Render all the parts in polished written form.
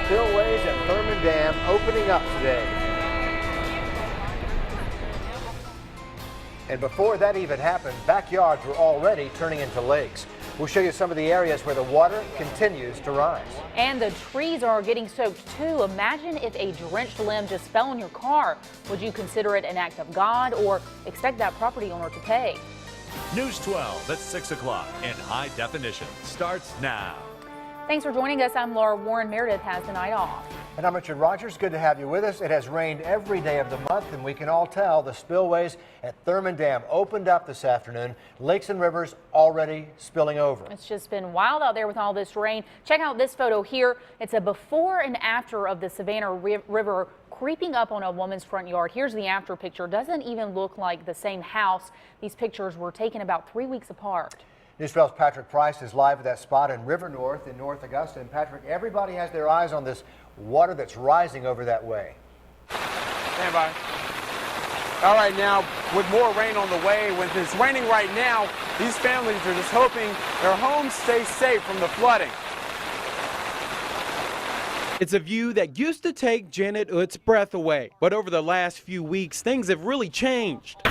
spillways at Thurman Dam opening up today. And before that even happened, backyards were already turning into lakes. We'll show you some of the areas where the water continues to rise. And the trees are getting soaked too. Imagine if a drenched limb just fell on your car. Would you consider it an act of God or expect that property owner to pay? News 12 at 6 o'clock in high definition starts now. Thanks for joining us. I'm Laura Warren. Meredith has the night off. And I'm Richard Rogers. Good to have you with us. It has rained every day of the month, and we can all tell the spillways at Thurman Dam opened up this afternoon. Lakes and rivers already spilling over. It's just been wild out there with all this rain. Check out this photo here. It's a before and after of the Savannah River creeping up on a woman's front yard. Here's the after picture. Doesn't even look like the same house. These pictures were taken about 3 weeks apart. News 12's Patrick Price is live at that spot in River North in North Augusta. And Patrick, everybody has their eyes on this water that's rising over that way. Stand by. All right, now with more rain on the way, when it's raining right now, these families are just hoping their homes stay safe from the flooding. It's a view that used to take Janet Utz's breath away, but over the last few weeks, things have really changed.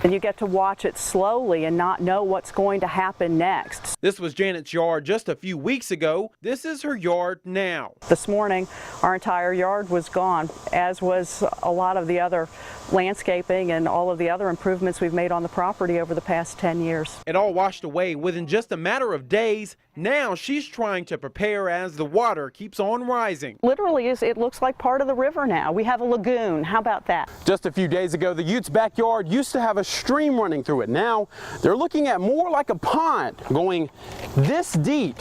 And you get to watch it slowly and not know what's going to happen next. This was Janet's yard just a few weeks ago. This is her yard now. This morning, our entire yard was gone, as was a lot of the other landscaping and all of the other improvements we've made on the property over the past 10 years. It all washed away within just a matter of days. Now she's trying to prepare as the water keeps on rising. Literally, it looks like part of the river now. We have a lagoon. How about that? Just a few days ago, the Utes' backyard used to have a stream running through it. Now they're looking at more like a pond going this deep.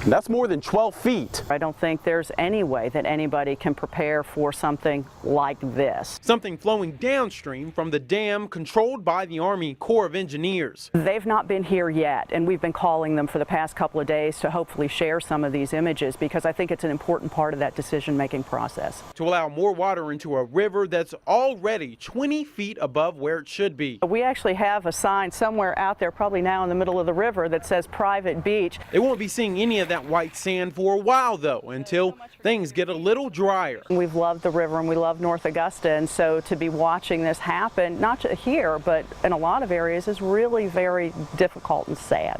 That's more than 12 feet. I don't think there's any way that anybody can prepare for something like this. Something flowing downstream from the dam controlled by the Army Corps of Engineers. They've not been here yet, and we've been calling them for the past couple of days to hopefully share some of these images because I think it's an important part of that decision-making process. To allow more water into a river that's already 20 feet above where it should be. We actually have a sign somewhere out there, probably now in the middle of the river, that says private beach. They won't be seeing any of that white sand for a while though, until things get a little drier. We've loved the river and we love North Augusta, and so to be watching this happen, not just here, but in a lot of areas, is really very difficult and sad.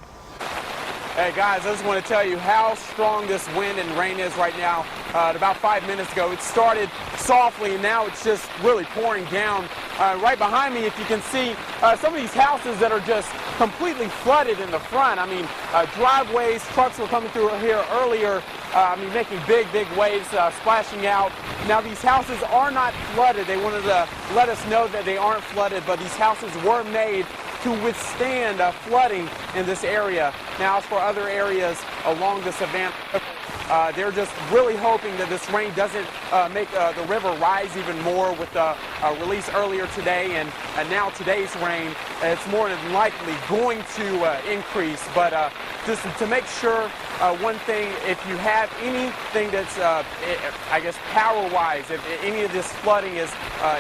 Hey guys, I just want to tell you how strong this wind and rain is right now. About 5 minutes ago, it started softly and now it's just really pouring down. Right behind me, if you can see, some of these houses that are just completely flooded in the front. I mean, driveways, trucks were coming through here earlier, making big waves, splashing out. Now these houses are not flooded. They wanted to let us know that they aren't flooded, but these houses were made to withstand flooding in this area. Now, as for other areas along the Savannah River, they're just really hoping that this rain doesn't make the river rise even more with the release earlier today and now today's rain. It's more than likely going to increase, but just to make sure, one thing, if you have anything that's, I guess, power-wise, if any of this flooding is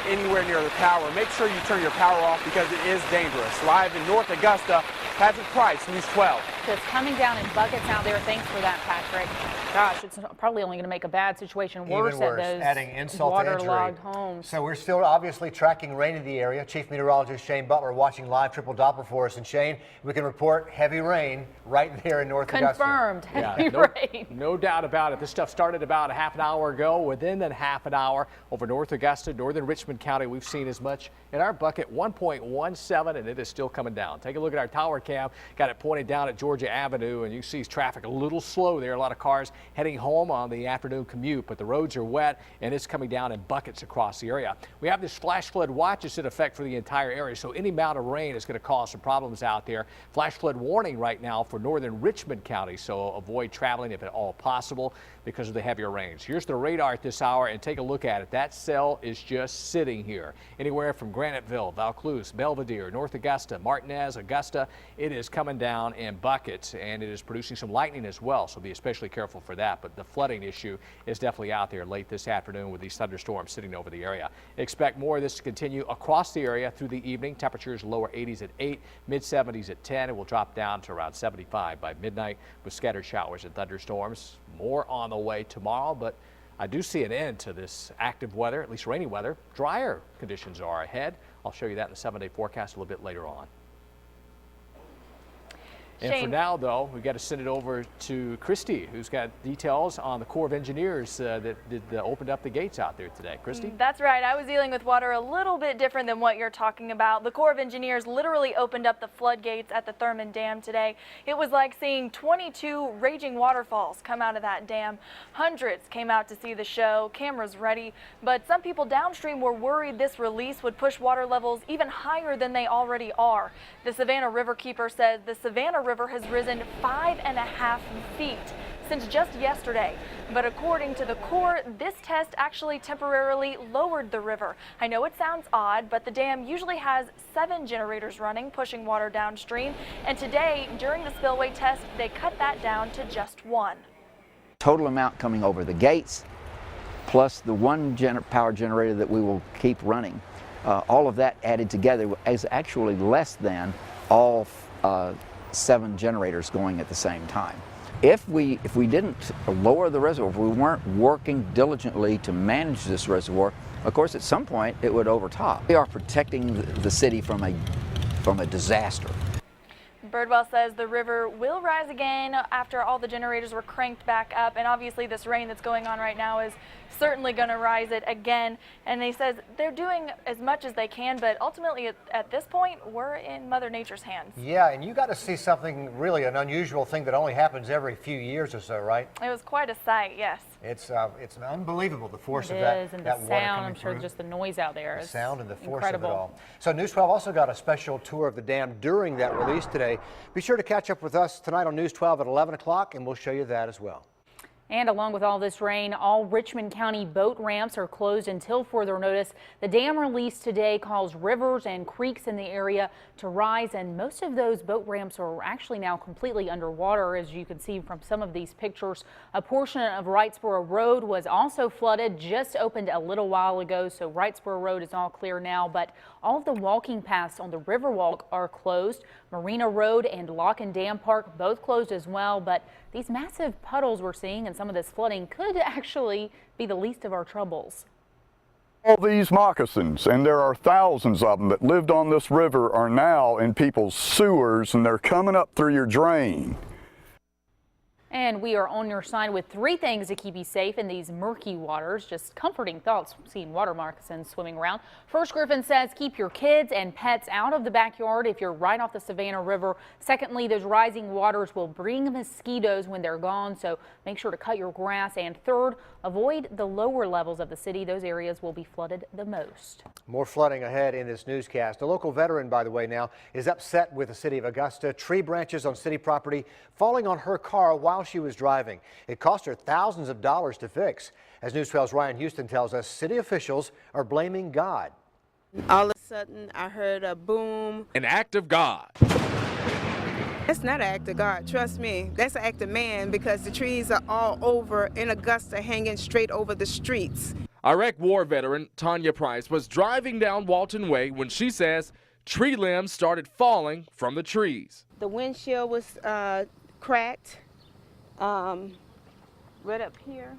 anywhere near the tower, make sure you turn your power off because it is dangerous. Live in North Augusta, Patrick Price, News 12. It's coming down in buckets out there. Thanks for that, Patrick. Gosh, it's probably only going to make a bad situation worse. Even worse, at those adding insult to injury. waterlogged homes. So we're still obviously tracking rain in the area. Chief Meteorologist Shane Butler watching live triple Doppler for us. And Shane, we can report heavy rain right there in North Augusta. Confirmed heavy rain. No doubt about it. This stuff started about a half an hour ago. Within that half an hour over North Augusta, northern Richmond County, we've seen as much in our bucket 1.17, and it is still coming down. Take a look at our tower cam. Got it pointed down at Georgia Avenue, and you see traffic a little slow there. A lot of cars heading home on the afternoon commute, but the roads are wet and it's coming down in buckets across the area. We have this flash flood watch that's in effect for the entire area, so any amount of rain is going to cause some problems out there. Flash flood warning right now for northern Richmond County, so avoid traveling if at all possible because of the heavier rains. Here's the radar at this hour, and take a look at it. That cell is just sitting here. Anywhere from Graniteville, Vaucluse, Belvedere, North Augusta, Martinez, Augusta, it is coming down in buckets, and it is producing some lightning as well, so be especially careful for that. But the flooding issue is definitely out there late this afternoon with these thunderstorms sitting over the area. Expect more of this to continue across the area through the evening. Temperatures lower 80s at 8, mid 70s at 10. It will drop down to around 75 by midnight with scattered showers and thunderstorms. More on the way tomorrow, but I do see an end to this active weather, at least rainy weather. Drier conditions are ahead. I'll show you that in the 7-day forecast a little bit later on. And for now, though, we've got to send it over to Christy, who's got details on the Corps of Engineers that opened up the gates out there today. Christy? That's right. I was dealing with water a little bit different than what you're talking about. The Corps of Engineers literally opened up the floodgates at the Thurmond Dam today. It was like seeing 22 raging waterfalls come out of that dam. Hundreds came out to see the show, cameras ready, but some people downstream were worried this release would push water levels even higher than they already are. The Savannah River keeper says the Savannah River has risen 5.5 feet since just yesterday. But according to the Corps, this test actually temporarily lowered the river. I know it sounds odd, but the dam usually has 7 generators running, pushing water downstream. And today, during the spillway test, they cut that down to just 1. Total amount coming over the gates, plus the one power generator that we will keep running. All of that added together is actually less than all 7 generators going at the same time. If we didn't lower the reservoir, if we weren't working diligently to manage this reservoir, of course at some point it would overtop. We are protecting the city from a disaster. Birdwell says the river will rise again after all the generators were cranked back up, and obviously this rain that's going on right now is certainly going to rise it again. And he says they're doing as much as they can, but ultimately at this point we're in Mother Nature's hands. Yeah, and you got to see something really an unusual thing that only happens every few years or so, right? It was quite a sight, yes. It's unbelievable, the force of that that water coming I'm sure through. just the noise out there is the sound and the force incredible. of it all. So News 12 also got a special tour of the dam during that release today. Be sure to catch up with us tonight on News 12 at 11 o'clock, and we'll show you that as well. And along with all this rain, all Richmond County boat ramps are closed until further notice. The dam release today caused rivers and creeks in the area to rise, and most of those boat ramps are actually now completely underwater, as you can see from some of these pictures. A portion of Wrightsboro Road was also flooded, just opened a little while ago, so Wrightsboro Road is all clear now, but all of the walking paths on the Riverwalk are closed. Marina Road and Lock and Dam Park both closed as well, but these massive puddles we're seeing and some of this flooding could actually be the least of our troubles. All these moccasins, and there are thousands of them that lived on this river, are now in people's sewers, and they're coming up through your drain. And we are on your side with 3 things to keep you safe in these murky waters. Just comforting thoughts seeing water moccasins swimming around. First, Griffin says keep your kids and pets out of the backyard if you're right off the Savannah River. Secondly, those rising waters will bring mosquitoes when they're gone, so make sure to cut your grass. And third, avoid the lower levels of the city. Those areas will be flooded the most. More flooding ahead in this newscast. A local veteran, by the way, now is upset with the city of Augusta. Tree branches on city property falling on her car while she was driving. It cost her thousands of dollars to fix. As News 12's Ryan Houston tells us, city officials are blaming God. All of a sudden, I heard a boom. An act of God. That's not an act of God, trust me. That's an act of man, because the trees are all over in Augusta, hanging straight over the streets. Iraq War veteran Tanya Price was driving down Walton Way when she says tree limbs started falling from the trees. The windshield was cracked. Right up here,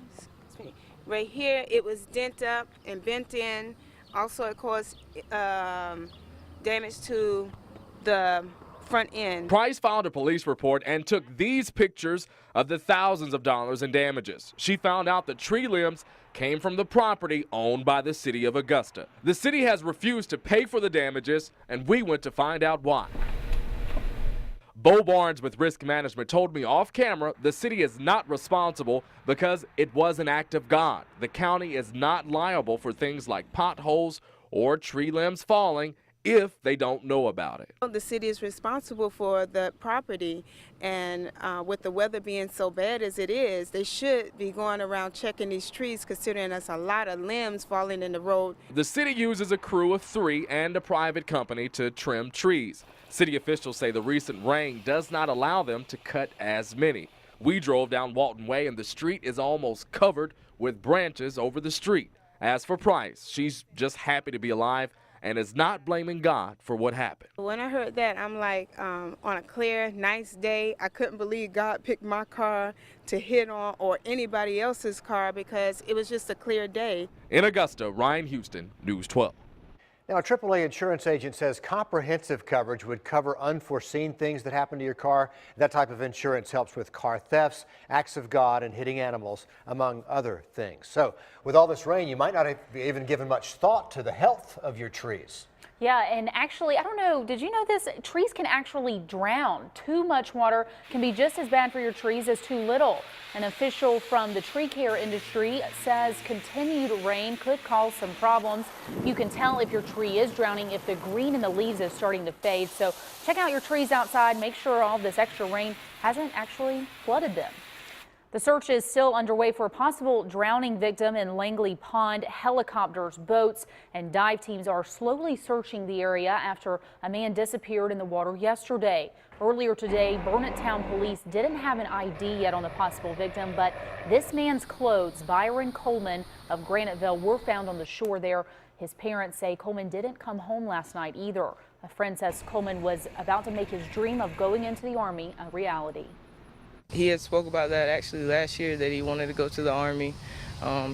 right here, it was dent up and bent in. Also, it caused damage to the front end. Price filed a police report and took these pictures of the thousands of dollars in damages. She found out the tree limbs came from the property owned by the city of Augusta. The city has refused to pay for the damages, and we went to find out why. Bo Barnes with Risk Management told me off camera the city is not responsible because it was an act of God. The county is not liable for things like potholes or tree limbs falling if they don't know about it. The city is responsible for the property, and with the weather being so bad as it is, they should be going around checking these trees, considering there's a lot of limbs falling in the road. The city uses a crew of 3 and a private company to trim trees. City officials say the recent rain does not allow them to cut as many. We drove down Walton Way and the street is almost covered with branches over the street. As for Price, she's just happy to be alive and is not blaming God for what happened. When I heard that, I'm like, on a clear, nice day, I couldn't believe God picked my car to hit on or anybody else's car because it was just a clear day. In Augusta, Ryan Houston, News 12. Now, a AAA insurance agent says comprehensive coverage would cover unforeseen things that happen to your car. That type of insurance helps with car thefts, acts of God, and hitting animals, among other things. So, with all this rain, you might not have even given much thought to the health of your trees. Yeah, and actually, I don't know, did you know this? Trees can actually drown. Too much water can be just as bad for your trees as too little. An official from the tree care industry says continued rain could cause some problems. You can tell if your tree is drowning if the green in the leaves is starting to fade. So check out your trees outside. Make sure all this extra rain hasn't actually flooded them. The search is still underway for a possible drowning victim in Langley Pond. Helicopters, boats, and dive teams are slowly searching the area after a man disappeared in the water yesterday. Earlier today, Burnett Town Police didn't have an ID yet on the possible victim, but this man's clothes, Byron Coleman of Graniteville, were found on the shore there. His parents say Coleman didn't come home last night either. A friend says Coleman was about to make his dream of going into the Army a reality. He had spoke about that actually last year, that he wanted to go to the Army.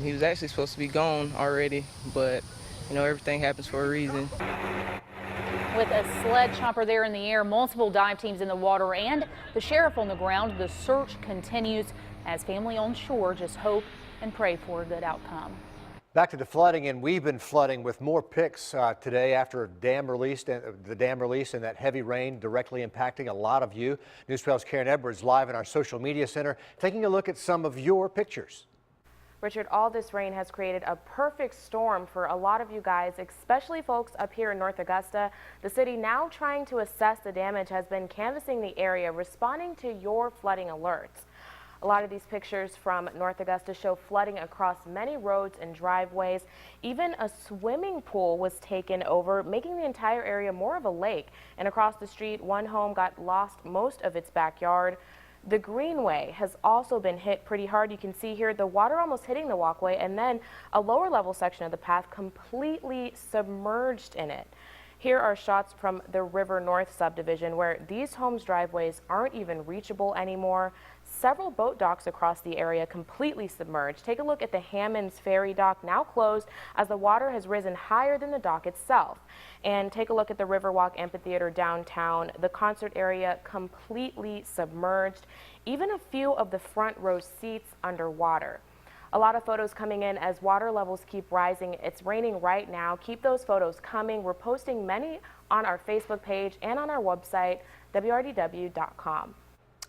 He was actually supposed to be gone already, but you know, everything happens for a reason. With a sled chopper there in the air, multiple dive teams in the water, and the sheriff on the ground, the search continues as family on shore just hope and pray for a good outcome. Back to the flooding, and we've been flooding with more pics today after the dam release and that heavy rain directly impacting a lot of you. News 12's Karen Edwards live in our social media center taking a look at some of your pictures. Richard, all this rain has created a perfect storm for a lot of you guys, especially folks up here in North Augusta. The city, now trying to assess the damage, has been canvassing the area, responding to your flooding alerts. A lot of these pictures from North Augusta show flooding across many roads and driveways. Even a swimming pool was taken over, making the entire area more of a lake. And across the street, one home got lost most of its backyard. The greenway has also been hit pretty hard. You can see here the water almost hitting the walkway, and then a lower level section of the path completely submerged in it. Here are shots from the River North subdivision where these homes' driveways aren't even reachable anymore. Several boat docks across the area completely submerged. Take a look at the HAMMOND'S ferry dock, now closed as the water has risen higher than the dock itself. And take a look at the Riverwalk Amphitheater downtown. The concert area completely submerged. Even a few of the front row seats underwater. A lot of photos coming in as water levels keep rising. It's raining right now. Keep those photos coming. We're posting many on our Facebook page and on our website, WRDW.com.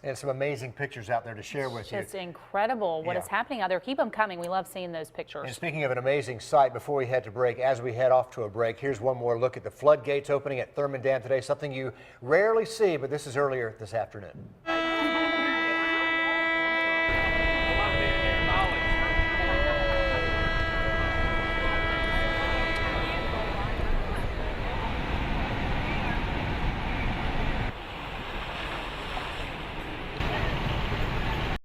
And some amazing pictures out there to share with you. It's incredible what is happening out there. Keep them coming. We love seeing those pictures. And speaking of an amazing sight, before we head to break, as we head off to a break, here's one more look at the floodgates opening at Thurmond Dam today. Something you rarely see, but this is earlier this afternoon.